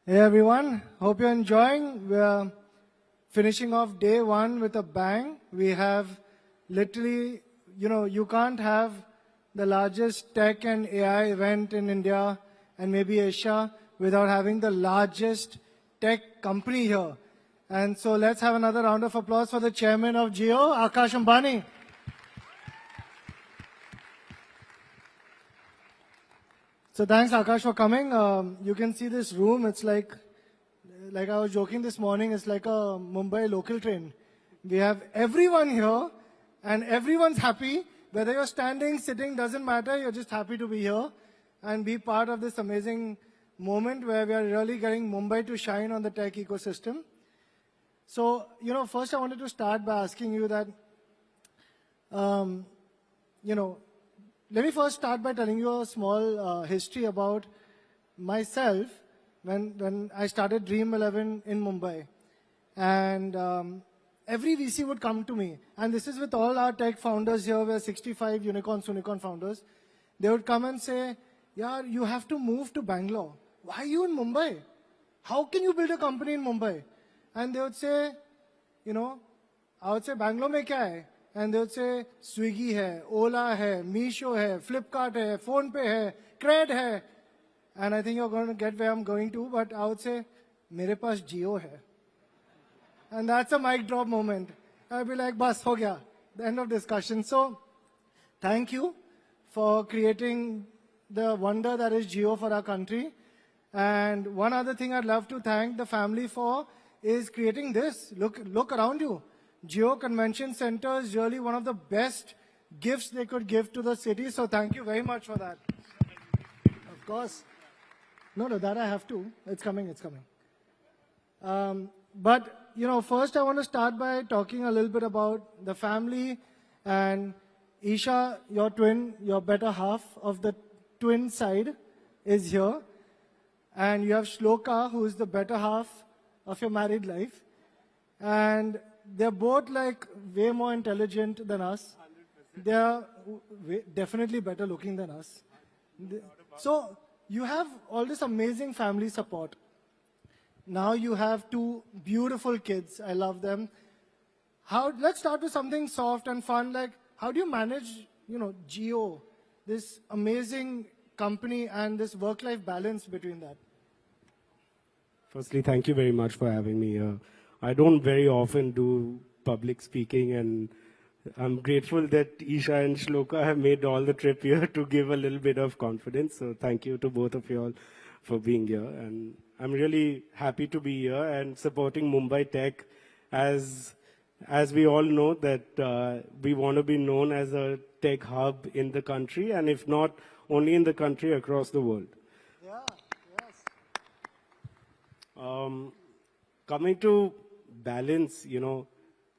Hey everyone, hope you're enjoying. We're finishing off day one with a bang. We have literally, you can't have the largest tech and AI event in India and maybe Asia without having the largest tech company here. And so let's have another round of applause for the chairman of Jio, Akash Ambani. So thanks, Akash, for coming. You can see this room. It's like I was joking this morning, it's like a Mumbai local train. We have everyone here, and everyone's happy. Whether you're standing, sitting, doesn't matter. You're just happy to be here and be part of this amazing moment where we are really getting Mumbai to shine on the tech ecosystem. So, first I wanted to start by asking you that, let me first start by telling you a small history about myself when I started Dream 11 in Mumbai. And every VC would come to me. And this is with all our tech founders here. We're 65 unicorn founders. They would come and say, yeah, you have to move to Bangalore. Why are you in Mumbai? How can you build a company in Mumbai? And they would say, I would say, Bangalore mein kya hai? And they would say, Swiggy hai, Ola hai, Meesho hai, Flipkart hai, PhonePe hai, Cred hai. And I think you're going to get where I'm going to, but I would say, mere paas Jio hai. And that's a mic drop moment. I'll be like, bas, ho gaya. The end of discussion. So, thank you for creating the wonder that is Jio for our country. And one other thing I'd love to thank the family for is creating this. Look around you. Jio Convention Center is really one of the best gifts they could give to the city. So thank you very much for that. Of course. No, that I have to. It's coming. But, first I want to start by talking a little bit about the family. And Isha, your twin, your better half of the twin side is here. And you have Shloka, who is the better half of your married life. And they're both like way more intelligent than us. 100%. They're definitely better looking than us. So you have all this amazing family support. Now you have two beautiful kids. I love them. Let's start with something soft and fun. Like, how do you manage, Jio, this amazing company and this work-life balance between that? Firstly, thank you very much for having me here. I don't very often do public speaking, and I'm grateful that Isha and Shloka have made all the trip here to give a little bit of confidence. So thank you to both of you all for being here. And I'm really happy to be here and supporting Mumbai Tech. As we all know that we want to be known as a tech hub in the country, and if not only in the country, across the world. Yeah, yes. Coming to balance,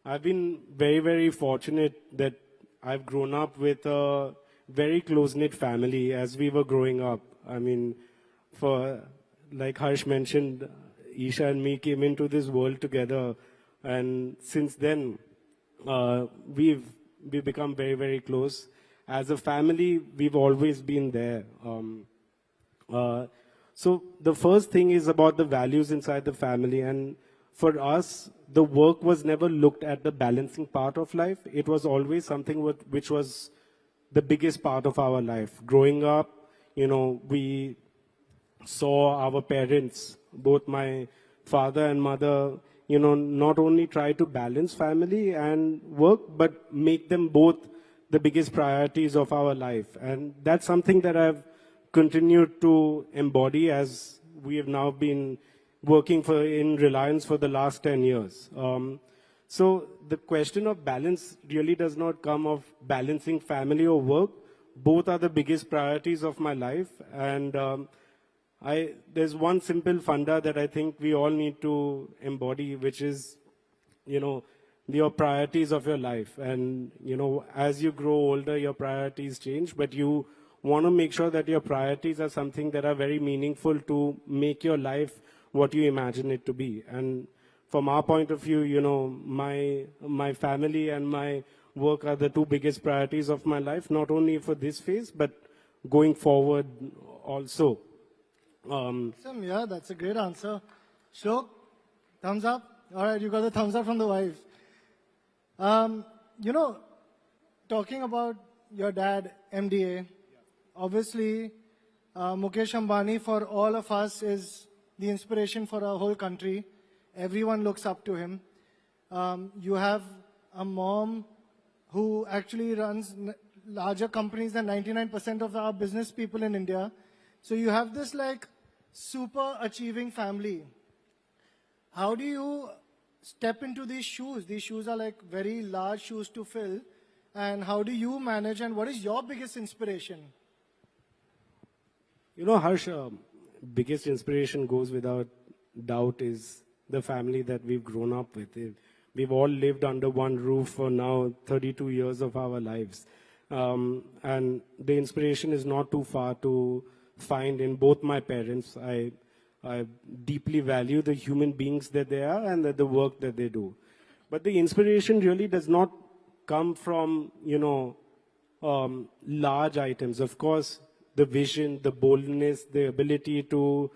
I've been very, very fortunate that I've grown up with a very close-knit family as we were growing up. I mean, like Harsh mentioned, Isha and me came into this world together, and since then, we've become very, very close. As a family, we've always been there. So the first thing is about the values inside the family, and for us, the work was never looked at the balancing part of life. It was always something which was the biggest part of our life. Growing up, we saw our parents, both my father and mother, not only try to balance family and work, but make them both the biggest priorities of our life. And that's something that I've continued to embody as we have now been working in Reliance for the last 10 years. So the question of balance really does not come of balancing family or work. Both are the biggest priorities of my life. And there's one simple funda that I think we all need to embody, which is, your priorities of your life. And, as you grow older, your priorities change, but you want to make sure that your priorities are something that are very meaningful to make your life what you imagine it to be. And from our point of view, my family and my work are the two biggest priorities of my life, not only for this phase, but going forward also. Awesome, yeah, that's a great answer. Shlok, thumbs up. All right, you got the thumbs up from the wife. You know, talking about your dad, MDA, obviously, Mukesh Ambani for all of us is the inspiration for our whole country. Everyone looks up to him. You have a mom who actually runs larger companies than 99% of our business people in India. So you have this like super achieving family. How do you step into these shoes? These shoes are like very large shoes to fill. And how do you manage, and what is your biggest inspiration? You know, Harsh, biggest inspiration goes without doubt is the family that we've grown up with. We've all lived under one roof for now 32 years of our lives. And the inspiration is not too far to find in both my parents. I deeply value the human beings that they are and the work that they do. But the inspiration really does not come from, large items. Of course, the vision, the boldness, the ability to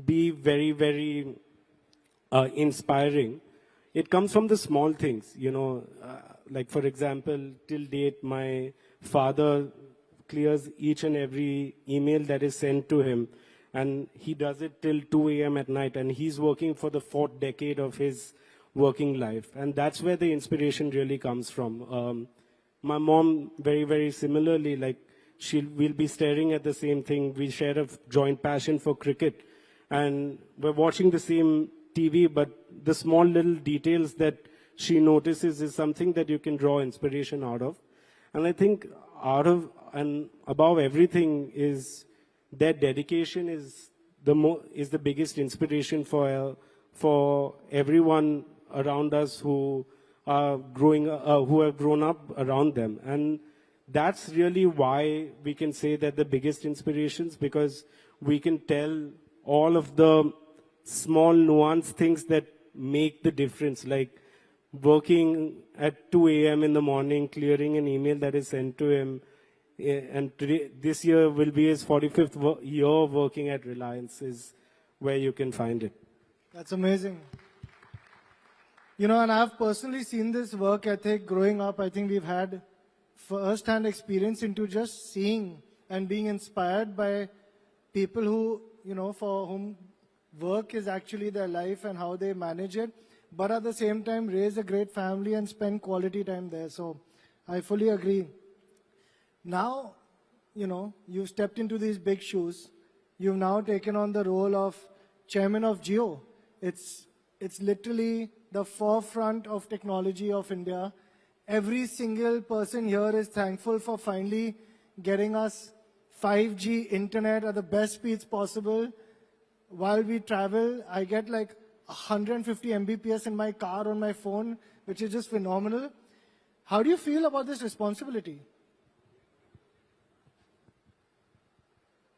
be very, very inspiring. It comes from the small things, like for example, till date, my father clears each and every email that is sent to him, and he does it till 2 a.m. at night, and he's working for the 4th decade of his working life. And that's where the inspiration really comes from. My mom, very, very similarly, like we'll be staring at the same thing. We share a joint passion for cricket, and we're watching the same TV, but the small little details that she notices is something that you can draw inspiration out of. And I think out of and above everything is their dedication is the biggest inspiration for everyone around us who are who have grown up around them. And that's really why we can say that the biggest inspirations, because we can tell all of the small nuanced things that make the difference, like working at 2 a.m. in the morning, clearing an email that is sent to him. And this year will be his 45th year working at Reliance, is where you can find it. That's amazing. And I've personally seen this work ethic growing up. I think we've had first-hand experience into just seeing and being inspired by people who, for whom work is actually their life and how they manage it, but at the same time raise a great family and spend quality time there. So I fully agree. Now, you've stepped into these big shoes. You've now taken on the role of chairman of Jio. It's literally the forefront of technology of India. Every single person here is thankful for finally getting us 5G internet at the best speeds possible. While we travel, I get like 150 Mbps in my car on my phone, which is just phenomenal. How do you feel about this responsibility?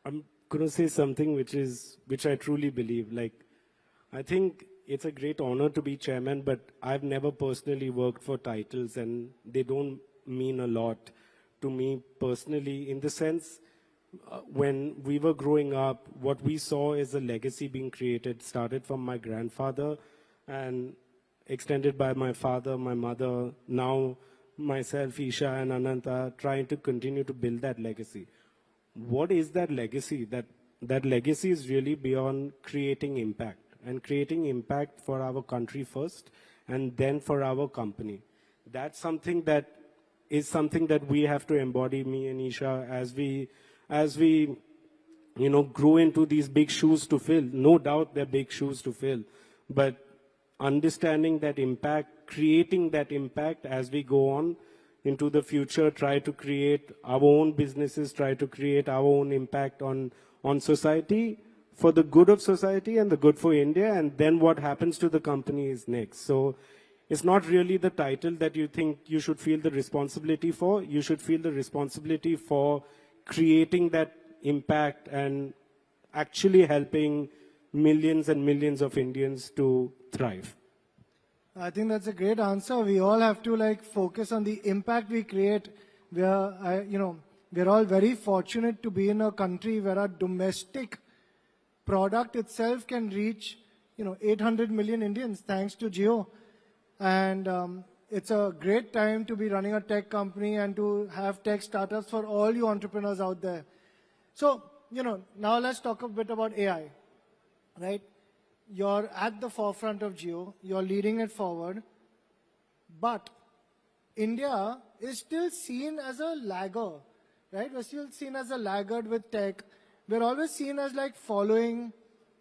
I'm going to say something which I truly believe. Like, I think it's a great honor to be chairman, but I've never personally worked for titles, and they don't mean a lot to me personally, in the sense, when we were growing up, what we saw is a legacy being created, started from my grandfather and extended by my father, my mother, now myself, Isha and Ananta, trying to continue to build that legacy. What is that legacy? That legacy is really beyond creating impact, and creating impact for our country first and then for our company. That's something that we have to embody, me and Isha, as we grow into these big shoes to fill. No doubt they're big shoes to fill, but understanding that impact, creating that impact as we go on into the future, try to create our own businesses, try to create our own impact on society, for the good of society and the good for India, and then what happens to the company is next. So it's not really the title that you think you should feel the responsibility for. You should feel the responsibility for creating that impact and actually helping millions and millions of Indians to thrive. I think that's a great answer. We all have to focus on the impact we create. We're all very fortunate to be in a country where our domestic product itself can reach, 800 million Indians thanks to Jio. And it's a great time to be running a tech company and to have tech startups for all you entrepreneurs out there. So, now let's talk a bit about AI, right? You're at the forefront of Jio, you're leading it forward, but India is still seen as a lagger, right? We're still seen as a laggard with tech. We're always seen as like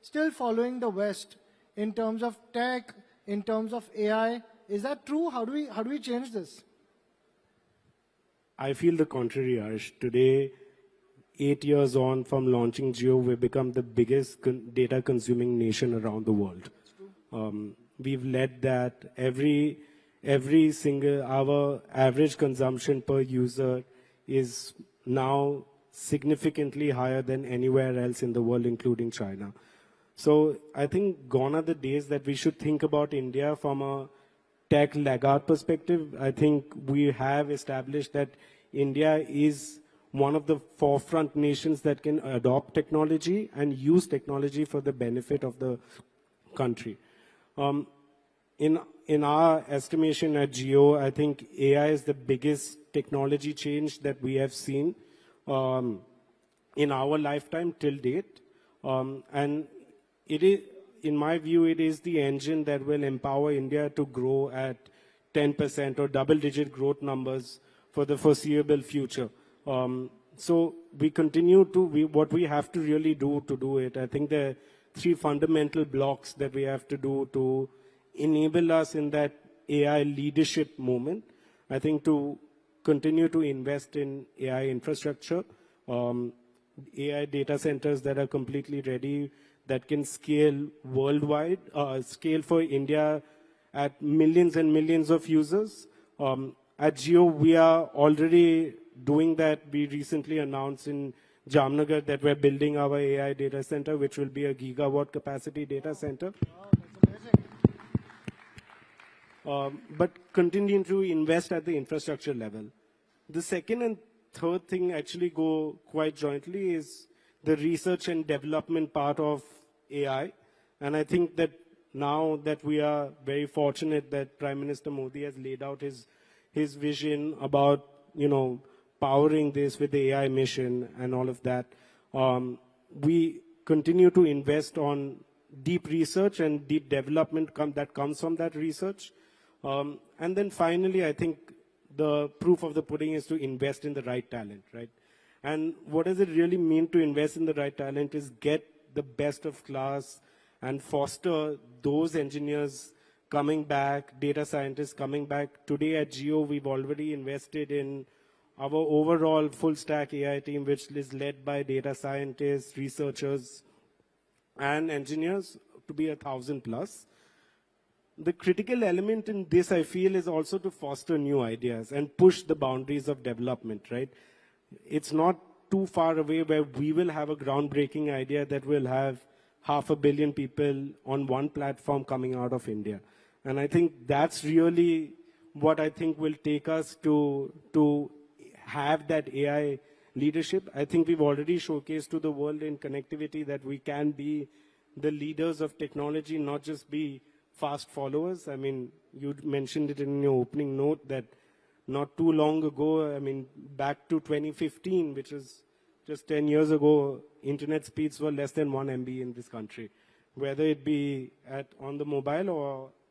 still following the West in terms of tech, in terms of AI. Is that true? How do we change this? I feel the contrary, Harsh. Today, 8 years on from launching Jio, we've become the biggest data consuming nation around the world. We've led that. Every single, our average consumption per user is now significantly higher than anywhere else in the world, including China. So I think gone are the days that we should think about India from a tech laggard perspective. I think we have established that India is one of the forefront nations that can adopt technology and use technology for the benefit of the country. In our estimation at Jio, I think AI is the biggest technology change that we have seen in our lifetime till date. And it is, in my view, it is the engine that will empower India to grow at 10% or double-digit growth numbers for the foreseeable future. So we continue to, what we have to really do to do it, I think there are 3 fundamental blocks that we have to do to enable us in that AI leadership moment. I think to continue to invest in AI infrastructure, AI data centers that are completely ready, that can scale worldwide, scale for India at millions and millions of users. At Jio, we are already doing that. We recently announced in Jamnagar that we're building our AI data center, which will be a gigawatt capacity data center. Wow, that's amazing. But continuing to invest at the infrastructure level. The second and third thing actually go quite jointly is the research and development part of AI. And I think that now that we are very fortunate that Prime Minister Modi has laid out his vision about, powering this with the AI mission and all of that, we continue to invest on deep research and deep development that comes from that research. And then finally, I think the proof of the pudding is to invest in the right talent, right? And what does it really mean to invest in the right talent is get the best of class and foster those engineers coming back, data scientists coming back. Today at Jio, we've already invested in our overall full stack AI team, which is led by data scientists, researchers, and engineers to be 1,000 plus. The critical element in this, I feel, is also to foster new ideas and push the boundaries of development, right? It's not too far away where we will have a groundbreaking idea that will have 500 million people on one platform coming out of India. And I think that's really what I think will take us to have that AI leadership. I think we've already showcased to the world in connectivity that we can be the leaders of technology, not just be fast followers. I mean, you mentioned it in your opening note that not too long ago, I mean, back to 2015, which is just 10 years ago, internet speeds were less than 1 MB in this country, whether it be on the mobile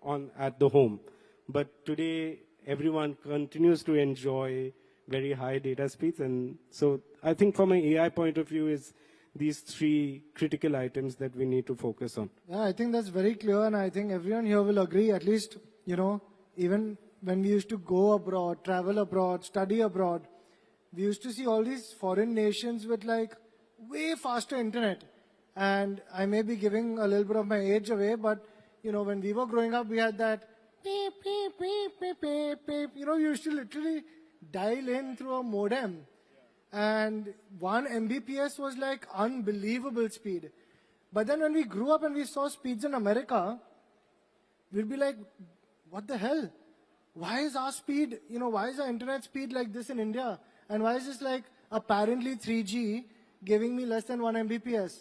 or at the home. But today, everyone continues to enjoy very high data speeds. And so I think from an AI point of view is these 3 critical items that we need to focus on. Yeah, I think that's very clear, and I think everyone here will agree, at least, even when we used to go abroad, travel abroad, study abroad, we used to see all these foreign nations with like way faster internet. And I may be giving a little bit of my age away, but when we were growing up, we had that beep, beep, beep, beep, beep, beep. You used to literally dial in through a modem. And 1 Mbps was like unbelievable speed. But then when we grew up and we saw speeds in America, we'd be like, what the hell? Why is our speed, why is our internet speed like this in India? And why is this like apparently 3G giving me less than 1 Mbps?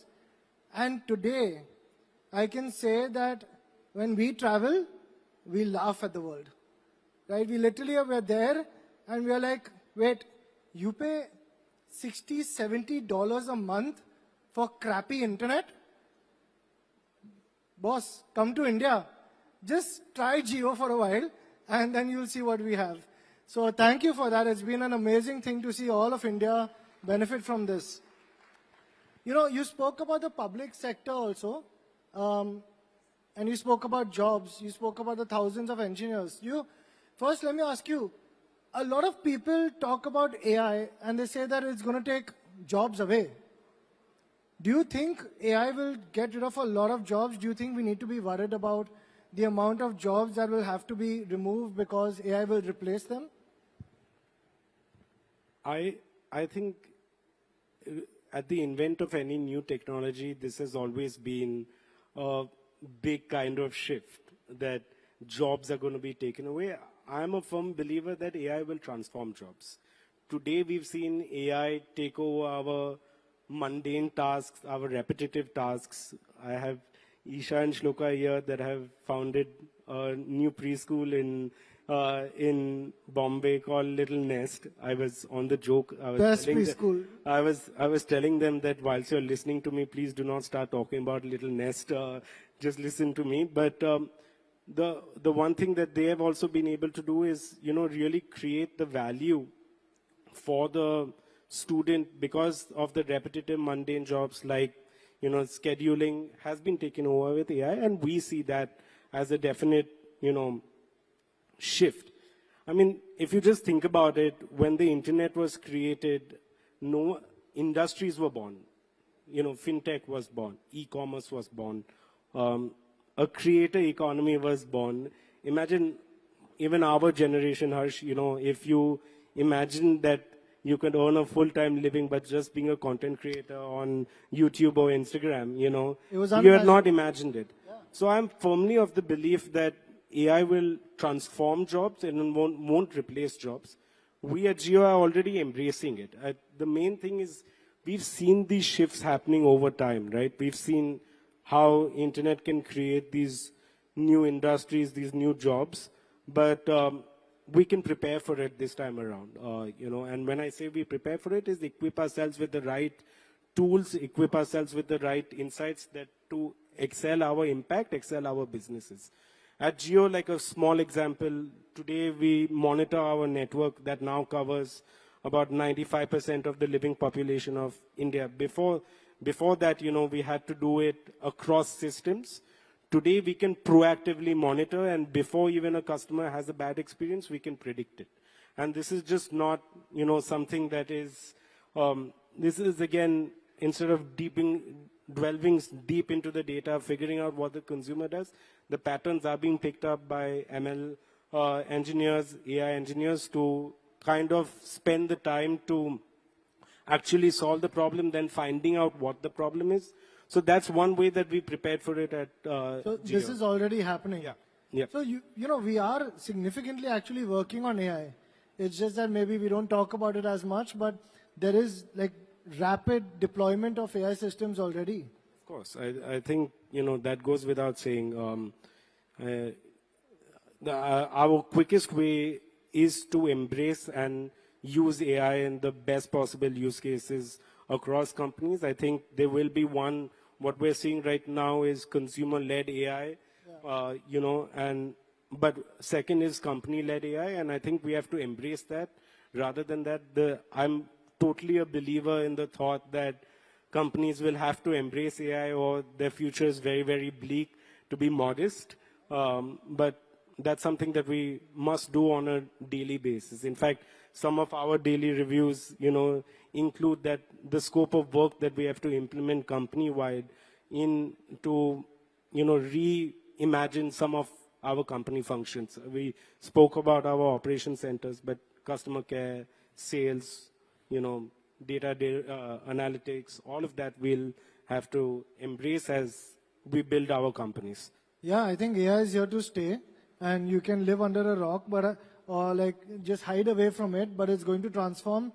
And today, I can say that when we travel, we laugh at the world. Right? We literally are there and we are like, wait, you pay $60, $70 a month for crappy internet? Boss, come to India. Just try Jio for a while and then you'll see what we have. So thank you for that. It's been an amazing thing to see all of India benefit from this. You know, you spoke about the public sector also, and you spoke about jobs. You spoke about the thousands of engineers. First, let me ask you, a lot of people talk about AI and they say that it's going to take jobs away. Do you think AI will get rid of a lot of jobs? Do you think we need to be worried about the amount of jobs that will have to be removed because AI will replace them? I think at the invent of any new technology, this has always been a big kind of shift that jobs are going to be taken away. I'm a firm believer that AI will transform jobs. Today we've seen AI take over our mundane tasks, our repetitive tasks. I have Isha and Shloka here that have founded a new preschool in Bombay called Little Nest. I was on the joke. Best preschool. I was telling them that whilst you're listening to me, please do not start talking about Little Nest. Just listen to me. But the one thing that they have also been able to do is, really create the value for the student because of the repetitive mundane jobs like, scheduling has been taken over with AI, and we see that as a definite, shift. I mean, if you just think about it, when the internet was created, no industries were born. Fintech was born, e-commerce was born, a creator economy was born. Imagine even our generation, Harsh, if you imagine that you could earn a full-time living but just being a content creator on YouTube or Instagram, you had not imagined it. Yeah. So I'm firmly of the belief that AI will transform jobs and won't replace jobs. We at Jio are already embracing it. The main thing is we've seen these shifts happening over time, right? We've seen how internet can create these new industries, these new jobs, but we can prepare for it this time around, and when I say we prepare for it is equip ourselves with the right tools, equip ourselves with the right insights that to excel our impact, excel our businesses. At Jio, like a small example, today we monitor our network that now covers about 95% of the living population of India. Before that, we had to do it across systems. Today, we can proactively monitor, and before even a customer has a bad experience, we can predict it. And this is just not, something that is, this is, again, instead of delving deep into the data, figuring out what the consumer does, the patterns are being picked up by ML engineers, AI engineers to kind of spend the time to actually solve the problem, then finding out what the problem is. So that's one way that we prepared for it at So Jio. this is already happening. Yeah. Yeah. So we are significantly actually working on AI. It's just that maybe we don't talk about it as much, but there is like rapid deployment of AI systems already. Of course, I think that goes without saying. Our quickest way is to embrace and use AI in the best possible use cases across companies. I think there will be one. What we're seeing right now is consumer-led AI, but second is company-led AI, and I think we have to embrace that. Rather than that, I'm totally a believer in the thought that companies will have to embrace AI or their future is very, very bleak, to be modest. But that's something that we must do on a daily basis. In fact, some of our daily reviews, include that the scope of work that we have to implement company-wide to, reimagine some of our company functions. We spoke about our operation centers, but customer care, sales, data analytics, all of that we'll have to embrace as we build our companies. Yeah, I think AI is here to stay, and you can live under a rock, but or like just hide away from it, but it's going to transform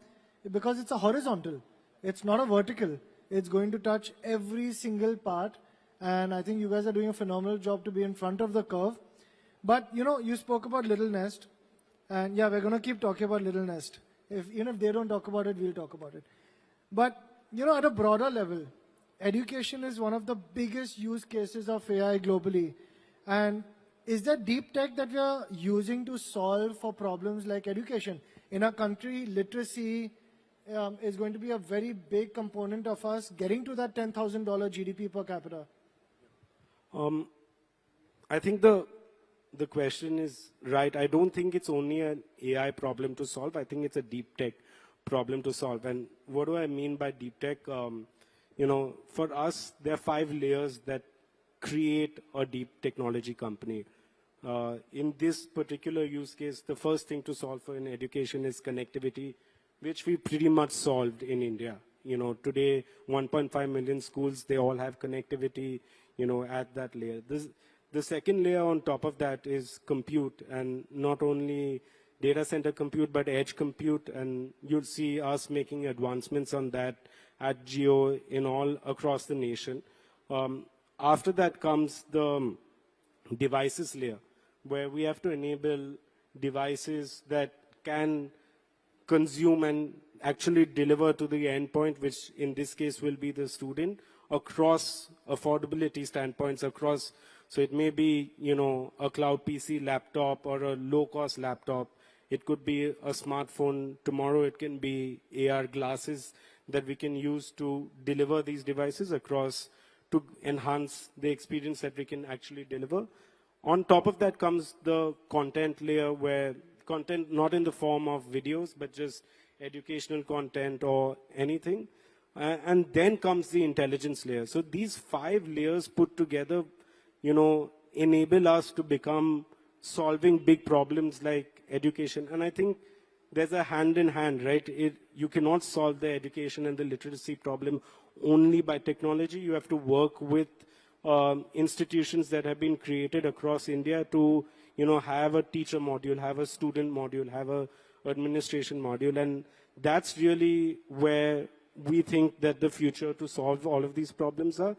because it's a horizontal. It's not a vertical. It's going to touch every single part. And I think you guys are doing a phenomenal job to be in front of the curve. But, you know, you spoke about Little Nest. And yeah, we're going to keep talking about Little Nest. Even if they don't talk about it, we'll talk about it. But, you know, at a broader level, education is one of the biggest use cases of AI globally. And is there deep tech that we are using to solve for problems like education? In our country, literacy is going to be a very big component of us getting to that $10,000 GDP per capita. I think the question is right. I don't think it's only an AI problem to solve. I think it's a deep tech problem to solve. And what do I mean by deep tech? You know, for us, there are 5 layers that create a deep technology company. In this particular use case, the first thing to solve for in education is connectivity, which we pretty much solved in India. You know, today, 1.5 million schools, they all have connectivity, you know, at that layer. The second layer on top of that is compute, and not only data center compute, but edge compute, and you'll see us making advancements on that at Jio in all across the nation. After that comes the devices layer, where we have to enable devices that can consume and actually deliver to the endpoint, which in this case will be the student, across affordability standpoints, across, so it may be, you know, a cloud PC laptop or a low-cost laptop. It could be a smartphone. Tomorrow it can be AR glasses that we can use to deliver these devices across to enhance the experience that we can actually deliver. On top of that comes the content layer, where content not in the form of videos, but just educational content or anything. And then comes the intelligence layer. So these 5 layers put together, you know, enable us to become solving big problems like education. And I think there's a hand in hand, right? You cannot solve the education and the literacy problem only by technology. You have to work with institutions that have been created across India to, you know, have a teacher module, have a student module, have a administration module. And that's really where we think that the future to solve all of these problems are.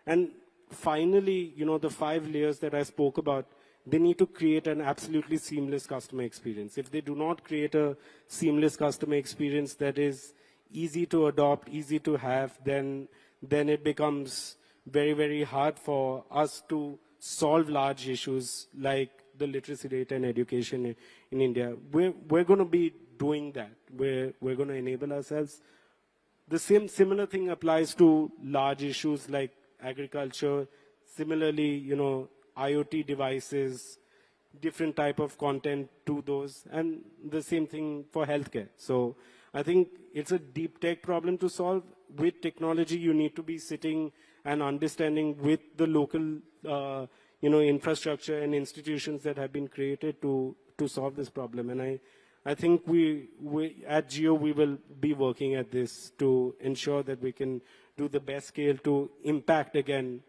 And finally, you know, the 5 layers that I spoke about, they need to create an absolutely seamless customer experience. If they do not create a seamless customer experience that is easy to adopt, easy to have, then it becomes very, very hard for us to solve large issues like the literacy rate and education in India. We're going to be doing that. We're going to enable ourselves. The similar thing applies to large issues like agriculture. Similarly, you know, IoT devices, different type of content to those, and the same thing for healthcare. So I think it's a deep tech problem to solve. With technology, you need to be sitting and understanding with the local, you know, infrastructure and institutions that have been created to solve this problem. And I think we at Jio, we will be working at this to ensure that we can do the best scale to impact, again,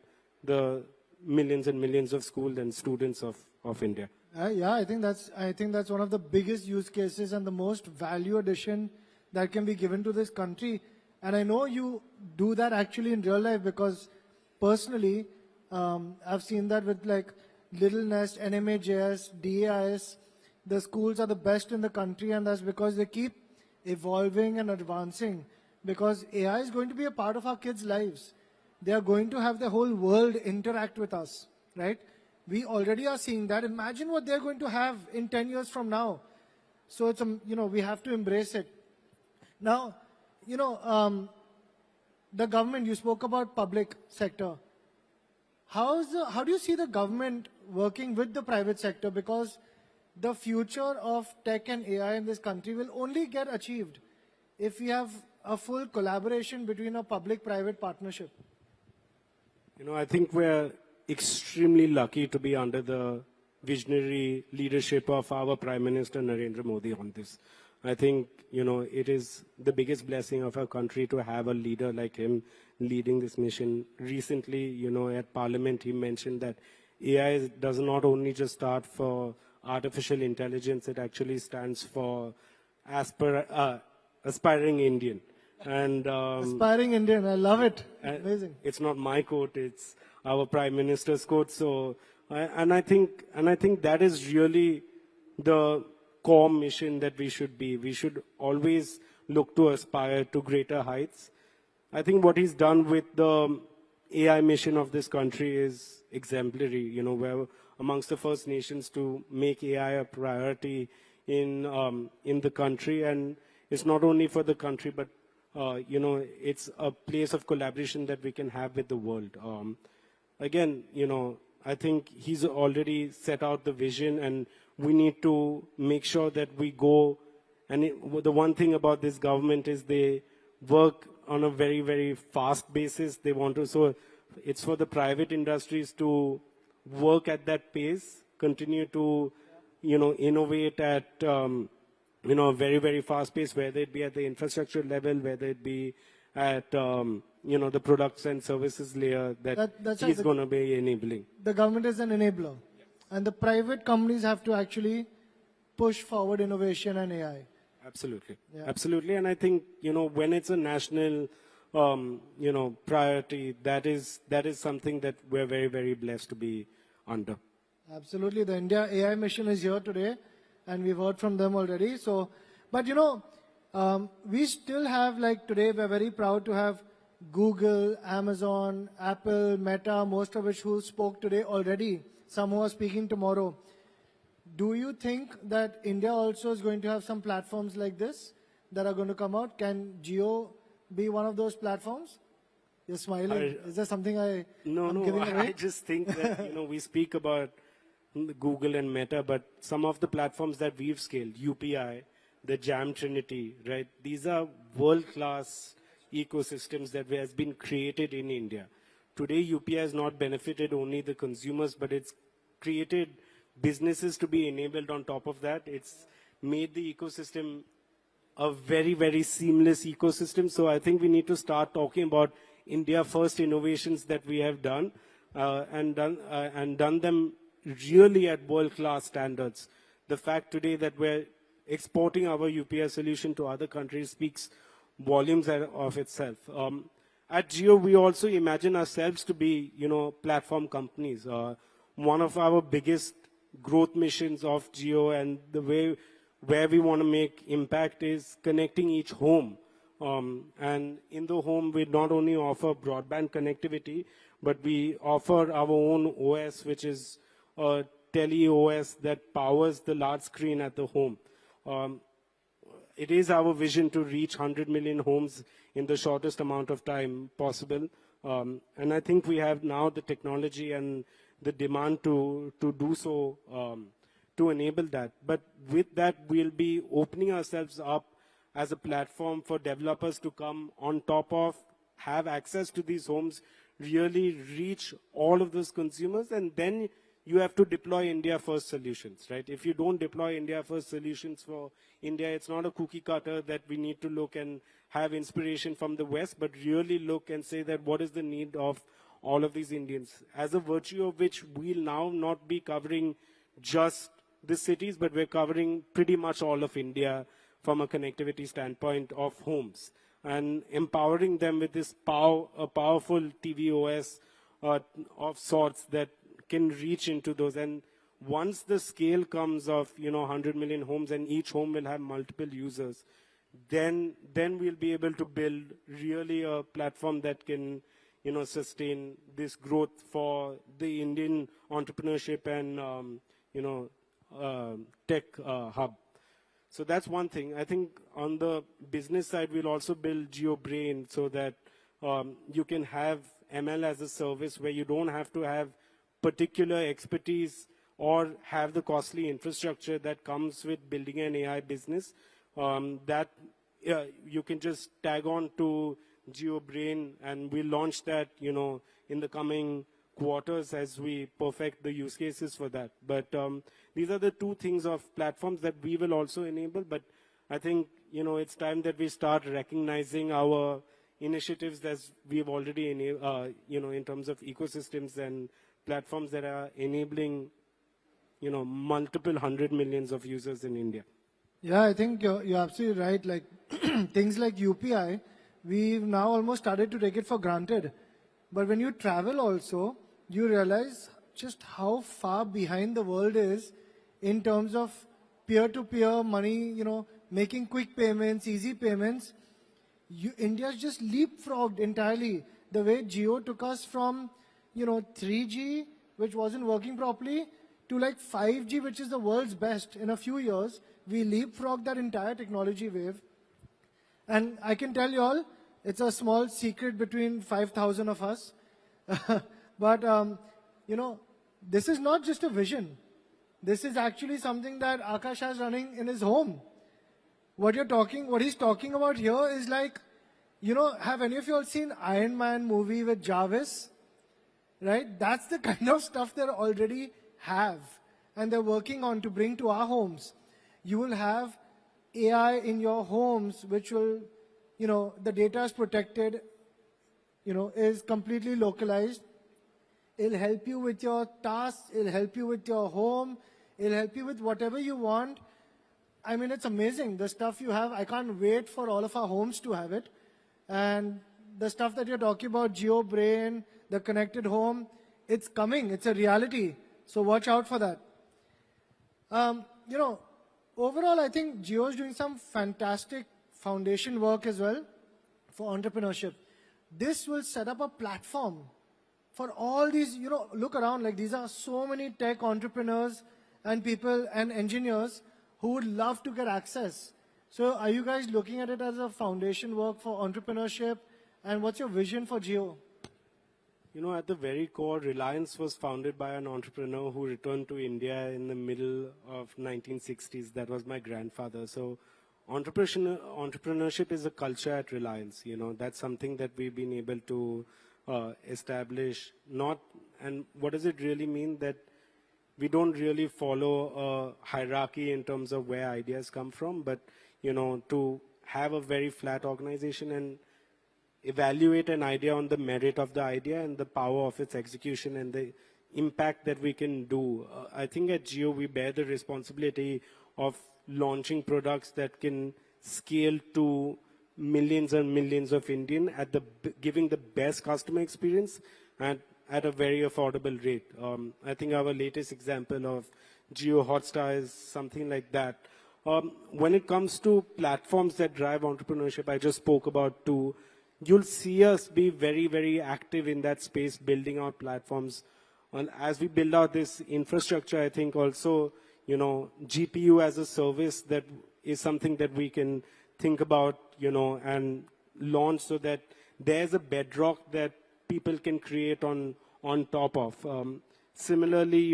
the millions and millions of schools and students of India. Yeah, I think that's one of the biggest use cases and the most value addition that can be given to this country. And I know you do that actually in real life, because personally, I've seen that with like Little Nest, NMAJS, DAIS. The schools are the best in the country, and that's because they keep evolving and advancing, because AI is going to be a part of our kids' lives. They are going to have the whole world interact with us, right? We already are seeing that. Imagine what they're going to have in 10 years from now. So it's, you know, we have to embrace it. Now, you know, the government, you spoke about public sector. How do you see the government working with the private sector? Because the future of tech and AI in this country will only get achieved if we have a full collaboration between a public-private partnership. You know, I think we're extremely lucky to be under the visionary leadership of our Prime Minister Narendra Modi on this. I think, you know, it is the biggest blessing of our country to have a leader like him leading this mission. Recently, you know, at Parliament, he mentioned that AI does not only just start for artificial intelligence, it actually stands for aspiring Indian. And Aspiring Indian, I love it. and Amazing. it's not my quote; it's our Prime Minister's quote. So, I think that is really the core mission that we should be. We should always look to aspire to greater heights. I think what he's done with the AI mission of this country is exemplary. You know, we're amongst the first nations to make AI a priority in the country, and it's not only for the country, but you know, it's a place of collaboration that we can have with the world. Again, you know, I think he's already set out the vision, and we need to make sure that we go. And the one thing about this government is they work on a very, very fast basis. They want to, so it's for the private industries to work at that pace, continue to, you know, innovate at, you know, a very, very fast pace, whether it be at the infrastructure level, whether it be at, you know, the products and services layer That's he's right. going to be enabling. The government is an enabler. And the private companies have to actually push forward innovation and AI. Absolutely. Yeah. Absolutely. And I think, you know, when it's a national, you know, priority, that is something that we're very, very blessed to be under. Absolutely. The India AI mission is here today, and we've heard from them already. So, but you know, we still have, like today, we're very proud to have Google, Amazon, Apple, Meta, most of which who spoke today already, some who are speaking tomorrow. Do you think that India also is going to have some platforms like this that are going to come out? Can Jio be one of those platforms? You're smiling. Is there something I'm giving away? I just think that, you know, we speak about Google and Meta, but some of the platforms that we've scaled, UPI, the Jam Trinity, right? These are world-class ecosystems that has been created in India. Today, UPI has not benefited only the consumers, but it's created businesses to be enabled on top of that. It's made the ecosystem a very, very seamless ecosystem. So I think we need to start talking about India first innovations that we have done and done them really at world-class standards. The fact today that we're exporting our UPI solution to other countries speaks volumes of itself. At Jio, we also imagine ourselves to be, you know, platform companies. One of our biggest growth missions of Jio and the way where we want to make impact is connecting each home. And in the home, we not only offer broadband connectivity, but we offer our own OS, which is a tele OS that powers the large screen at the home. It is our vision to reach 100 million homes in the shortest amount of time possible. And I think we have now the technology and the demand to do so, to enable that. But with that, we'll be opening ourselves up as a platform for developers to come on top of, have access to these homes, really reach all of those consumers, and then you have to deploy India first solutions, right? If you don't deploy India first solutions for India, it's not a cookie cutter that we need to look and have inspiration from the West, but really look and say that what is the need of all of these Indians, as a virtue of which we'll now not be covering just the cities, but we're covering pretty much all of India from a connectivity standpoint of homes, and empowering them with this a powerful TV OS of sorts that can reach into those. And once the scale comes of, you know, 100 million homes and each home will have multiple users, then we'll be able to build really a platform that can, you know, sustain this growth for the Indian entrepreneurship and, you know, tech hub. So that's one thing. I think on the business side, we'll also build Jio Brain so that you can have ML as a service where you don't have to have particular expertise or have the costly infrastructure that comes with building an AI business. That you can just tag on to Jio Brain, and we'll launch that, you know, in the coming quarters as we perfect the use cases for that. But these are the two things of platforms that we will also enable. But I think, you know, it's time that we start recognizing our initiatives as we've already, you know, in terms of ecosystems and platforms that are enabling, you know, multiple 100 millions of users in India. Yeah, I think you're absolutely right. Like things like UPI, we've now almost started to take it for granted. But when you travel also, you realize just how far behind the world is in terms of peer-to-peer money, making quick payments, easy payments. India's just leapfrogged entirely. The way Jio took us from, 3G, which wasn't working properly, to like 5G, which is the world's best in a few years. We leapfrogged that entire technology wave. And I can tell you all, it's a small secret between 5,000 of us. But, this is not just a vision. This is actually something that Akash has running in his home. What he's talking about here is like, have any of you all seen Iron Man movie with Jarvis? Right? That's the kind of stuff they already have. And they're working on to bring to our homes. You will have AI in your homes, which will, the data is protected, is completely localized. It'll help you with your tasks. It'll help you with your home. It'll help you with whatever you want. I mean, it's amazing, the stuff you have. I can't wait for all of our homes to have it. And the stuff that you're talking about, Jio Brain, the connected home, it's coming. It's a reality. So watch out for that. Overall, I think Jio is doing some fantastic foundation work as well for entrepreneurship. This will set up a platform for all these, look around, like these are so many tech entrepreneurs and people and engineers who would love to get access. So are you guys looking at it as a foundation work for entrepreneurship? And what's your vision for Jio? At the very core, Reliance was founded by an entrepreneur who returned to India in the middle of 1960s. That was my grandfather. So entrepreneurship is a culture at Reliance. That's something that we've been able to establish. And what does it really mean? That we don't really follow a hierarchy in terms of where ideas come from, but, to have a very flat organization and evaluate an idea on the merit of the idea and the power of its execution and the impact that we can do. I think at Jio, we bear the responsibility of launching products that can scale to millions and millions of Indians giving the best customer experience and at a very affordable rate. I think our latest example of Jio Hotstar is something like that. When it comes to platforms that drive entrepreneurship, I just spoke about two. You'll see us be very, very active in that space, building out platforms. And as we build out this infrastructure, I think also, GPU as a service that is something that we can think about, and launch so that there's a bedrock that people can create on top of. Similarly,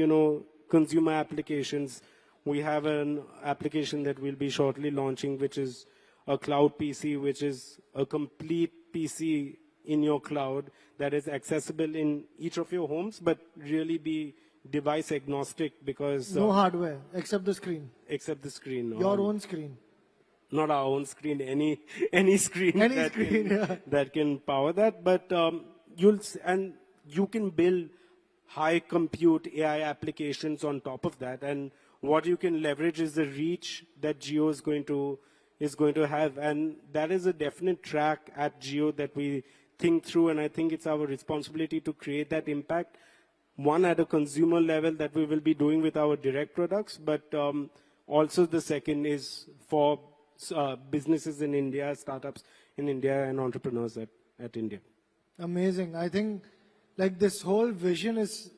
consumer applications. We have an application that we'll be shortly launching, which is a cloud PC, which is a complete PC in your cloud that is accessible in each of your homes, but really be device agnostic because... No hardware, except the screen. Except the screen. Your own screen. Not our own screen, any screen, that can power that. But you can build high compute AI applications on top of that. And what you can leverage is the reach that Jio is going to have. And that is a definite track at Jio that we think through. And I think it's our responsibility to create that impact. One, at a consumer level that we will be doing with our direct products. But also the second is for businesses in India, startups in India, and entrepreneurs at India. Amazing. I think like this whole vision is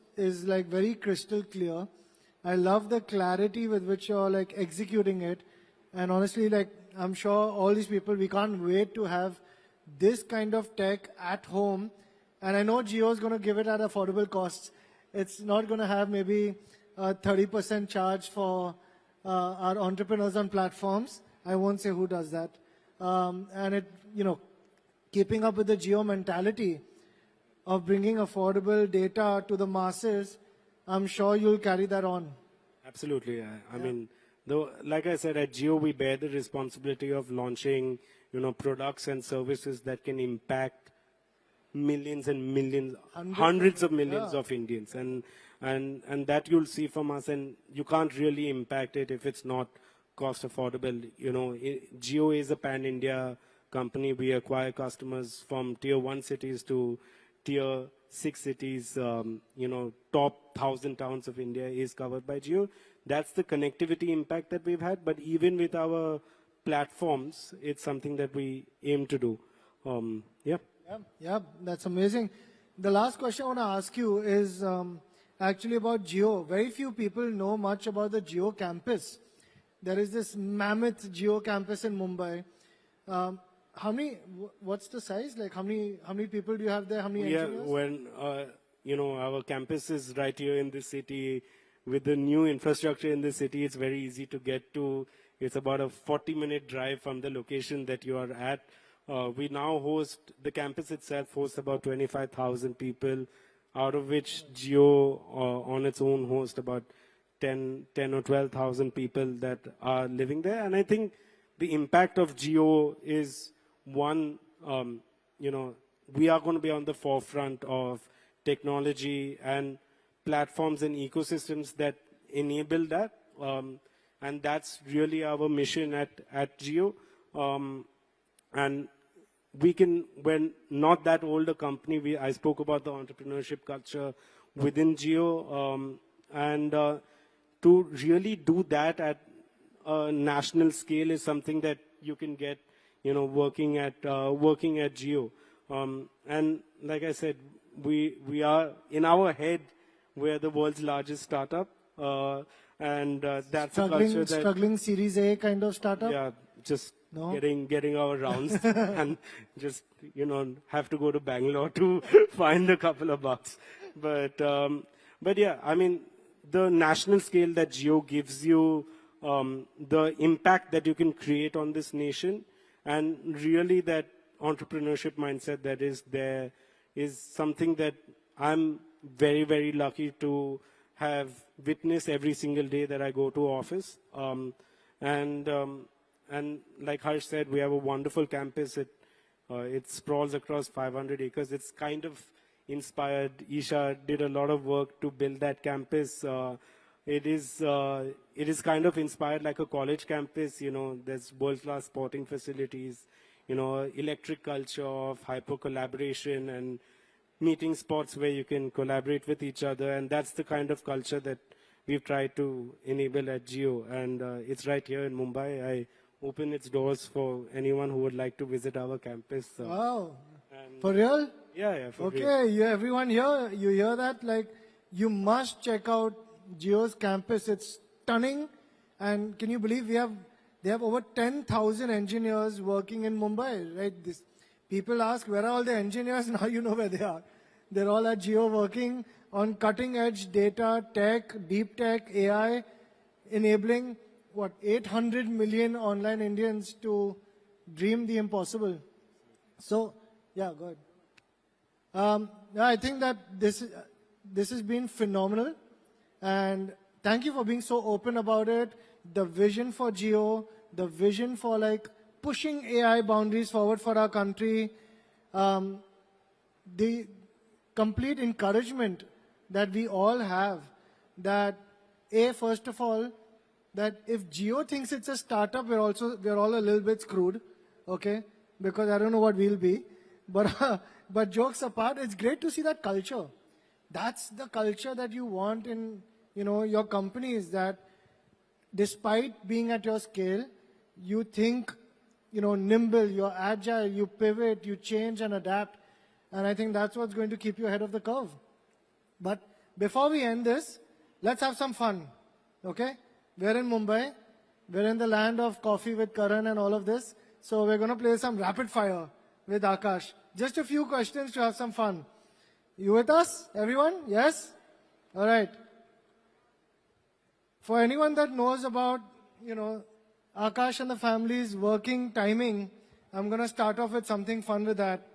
like very crystal clear. I love the clarity with which you're like executing it. And honestly, like I'm sure all these people, we can't wait to have this kind of tech at home. And I know Jio is going to give it at affordable costs. It's not going to have maybe a 30% charge for our entrepreneurs on platforms. I won't say who does that. And it, keeping up with the Jio mentality of bringing affordable data to the masses, I'm sure you'll carry that on. Absolutely. I mean, though, like I said, at Jio, we bear the responsibility of launching, products and services that can impact millions and millions, hundreds of millions of Indians. And that you'll see from us. And you can't really impact it if it's not cost affordable. Jio is a pan-India company. We acquire customers from tier 1 cities to tier 6 cities. Top 1,000 towns of India is covered by Jio. That's the connectivity impact that we've had. But even with our platforms, it's something that we aim to do. Yeah, that's amazing. The last question I want to ask you is actually about Jio. Very few people know much about the Jio campus. There is this mammoth Jio campus in Mumbai. What's the size? Like how many people do you have there? How many engineers? Our campus is right here in the city. With the new infrastructure in the city, it's very easy to get to. It's about a 40-minute drive from the location that you are at. We now the campus itself hosts about 25,000 people, out of which Jio on its own hosts about 10 or 12,000 people that are living there. And I think the impact of Jio is one, we are going to be on the forefront of technology and platforms and ecosystems that enable that. And that's really our mission at Jio. And we're not that old a company. I spoke about the entrepreneurship culture within Jio. To really do that at a national scale is something that you can get, working at Jio. And like I said, we are, in our head, we're the world's largest startup. That's a culture that... Struggling Series A kind of startup? Yeah, just getting our rounds and just, have to go to Bangalore to find a couple of bucks. But yeah, I mean, the national scale that Jio gives you, the impact that you can create on this nation, and really that entrepreneurship mindset that is there is something that I'm very, very lucky to have witnessed every single day that I go to office. And like Harsh said, we have a wonderful campus. It sprawls across 500 acres. It's kind of inspired. Isha did a lot of work to build that campus. It is kind of inspired like a college campus. There's world-class sporting facilities, electric culture of hyper collaboration and meeting spots where you can collaborate with each other. And that's the kind of culture that we've tried to enable at Jio. And it's right here in Mumbai. I open its doors for anyone who would like to visit our campus. Wow. For real? Yeah, for real. Okay, everyone here, you hear that? Like, you must check out Jio's campus. It's stunning. And can you believe they have over 10,000 engineers working in Mumbai, right? People ask, where are all the engineers? Now you know where they are. They're all at Jio working on cutting edge data, tech, deep tech, AI, enabling 800 million online Indians to dream the impossible. So, yeah, go ahead. I think that this has been phenomenal. And thank you for being so open about it. The vision for Jio, the vision for pushing AI boundaries forward for our country, the complete encouragement that we all have that, first of all, that if Jio thinks it's a startup, we're all a little bit screwed, okay? Because I don't know what we'll be. But jokes apart, it's great to see that culture. That's the culture that you want in, your companies, that despite being at your scale, you think, nimble, you're agile, you pivot, you change and adapt. And I think that's what's going to keep you ahead of the curve. But before we end this, let's have some fun, okay? We're in Mumbai. We're in the land of coffee with Karan and all of this. So we're going to play some rapid fire with Akash. Just a few questions to have some fun. You with us, everyone? Yes? All right. For anyone that knows about, Akash and the family's working timing, I'm going to start off with something fun with that.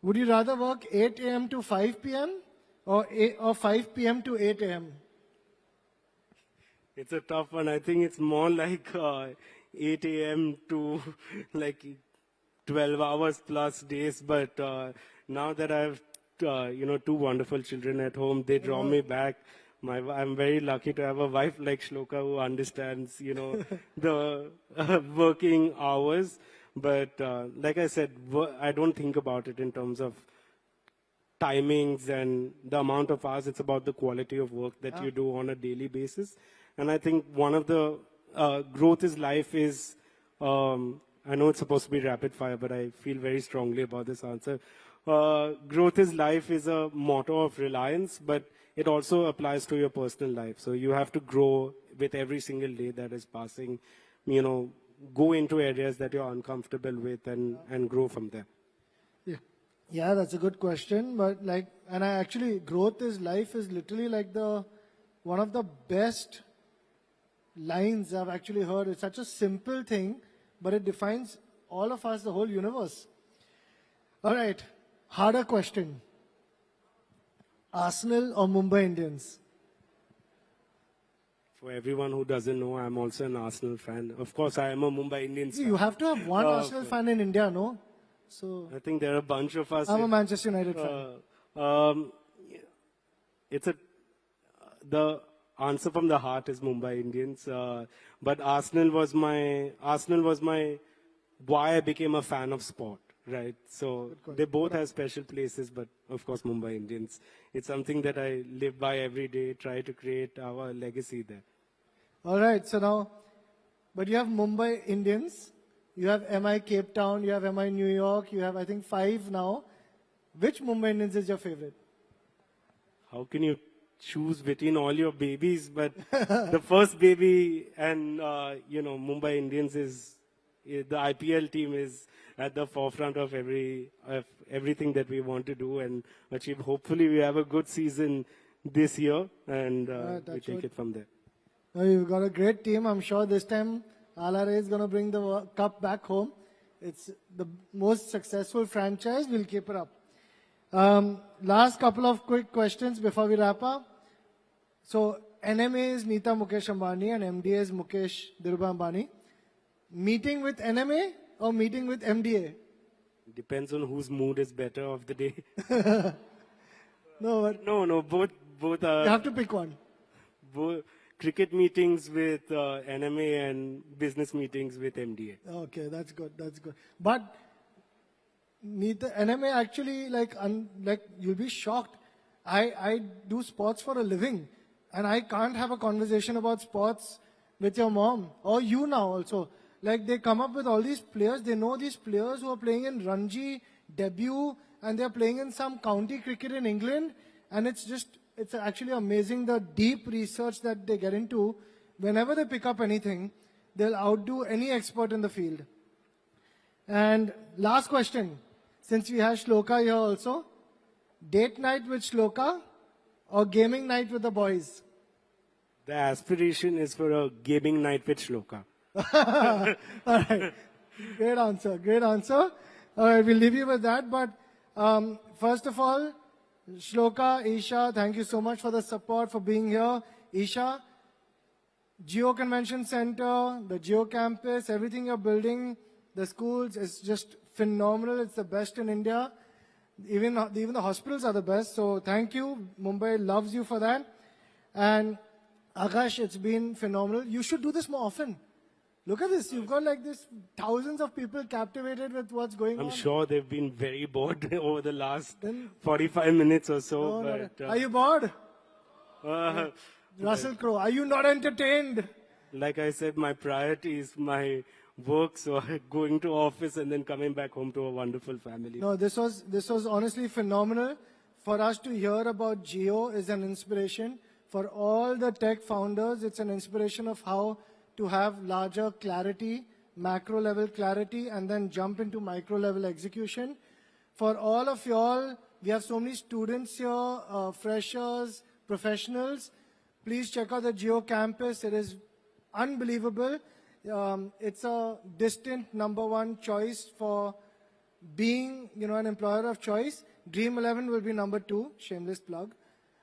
Would you rather work 8 a.m. to 5 p.m. or 5 p.m. to 8 a.m.? It's a tough one. I think it's more like 8 a.m. to 12 hours plus days. But now that I have, two wonderful children at home, they draw me back. I'm very lucky to have a wife like Shloka who understands, the working hours. But like I said, I don't think about it in terms of timings and the amount of hours. It's about the quality of work that you do on a daily basis. And I think one of the growth is life is, I know it's supposed to be rapid fire, but I feel very strongly about this answer. Growth is life is a motto of Reliance, but it also applies to your personal life. So you have to grow with every single day that is passing, you know, go into areas that you're uncomfortable with and grow from there. Yeah, that's a good question. But like, and I actually, growth is life is literally like one of the best lines I've actually heard. It's such a simple thing, but it defines all of us, the whole universe. All right, harder question. Arsenal or Mumbai Indians? For everyone who doesn't know, I'm also an Arsenal fan. Of course, I am a Mumbai Indians fan. You have to have one Arsenal fan in India, no? So I think there are a bunch of us. I'm a Manchester United fan. It's the answer from the heart is Mumbai Indians. But Arsenal was my why I became a fan of sport, right? So they both have special places, but of course Mumbai Indians. It's something that I live by every day, try to create our legacy there. All right, so now, but you have Mumbai Indians, you have MI Cape Town, you have MI New York, you have I think 5 now. Which Mumbai Indians is your favorite? How can you choose between all your babies? But the first baby and, Mumbai Indians is, the IPL team is at the forefront of everything that we want to do and achieve. Hopefully we have a good season this year and we take it from there. You've got a great team. I'm sure this time LRA is going to bring the cup back home. It's the most successful franchise. We'll keep it up. Last couple of quick questions before we wrap up. So NMA is Nita Mukesh Ambani and MDA is Mukesh Dhirubhai Ambani. Meeting with NMA or meeting with MDA? Depends on whose mood is better of the day. No, both are. You have to pick one. Both cricket meetings with NMA and business meetings with MDA. Okay, that's good. But NMA actually, like you'll be shocked. I do sports for a living, and I can't have a conversation about sports with your mom or you now also. Like they come up with all these players. They know these players who are playing in Ranji debut, and they're playing in some county cricket in England, and it's actually amazing the deep research that they get into. Whenever they pick up anything, they'll outdo any expert in the field. And last question, since we have Shloka here also, date night with Shloka or gaming night with the boys? The aspiration is for a gaming night with Shloka. All right, great answer. All right, we'll leave you with that. But first of all, Shloka, Isha, thank you so much for the support, for being here. Isha, Jio Convention Center, the Jio campus, everything you're building, the schools, is just phenomenal. It's the best in India. Even the hospitals are the best. So thank you. Mumbai loves you for that. And Akash, it's been phenomenal. You should do this more often. Look at this. You've got like this thousands of people captivated with what's going on. I'm sure they've been very bored over the last 45 minutes or so. Are you bored? Russell Crowe, are you not entertained? Like I said, my priority is my work, so going to office and then coming back home to a wonderful family. No, this was honestly phenomenal. For us to hear about Jio is an inspiration. For all the tech founders, it's an inspiration of how to have larger clarity, macro level clarity, and then jump into micro level execution. For all of y'all, we have so many students here, freshers, professionals. Please check out the Jio campus. It is unbelievable. It's a distant #1 choice for being, an employer of choice. Dream 11 will be #2. Shameless plug.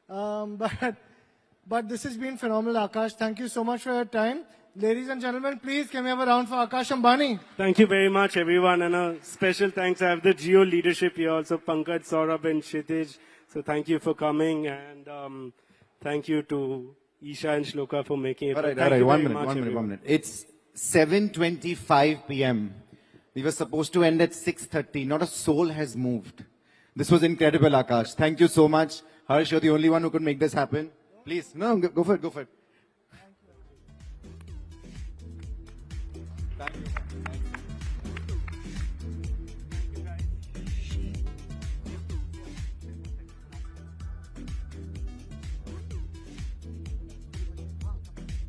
But this has been phenomenal, Akash. Thank you so much for your time. Ladies and gentlemen, please can we have a round for Akash Ambani? Thank you very much, everyone. And a special thanks. I have the Jio leadership here also, Pankaj, Saurabh, and Kshitij. So thank you for coming. And thank you to Isha and Shloka for making it. All right. 1 minute. It's 7:25 p.m. We were supposed to end at 6:30. Not a soul has moved. This was incredible, Akash. Thank you so much. Harsh, you're the only one who could make this happen. Please, no, go for it, go for it. Thank you.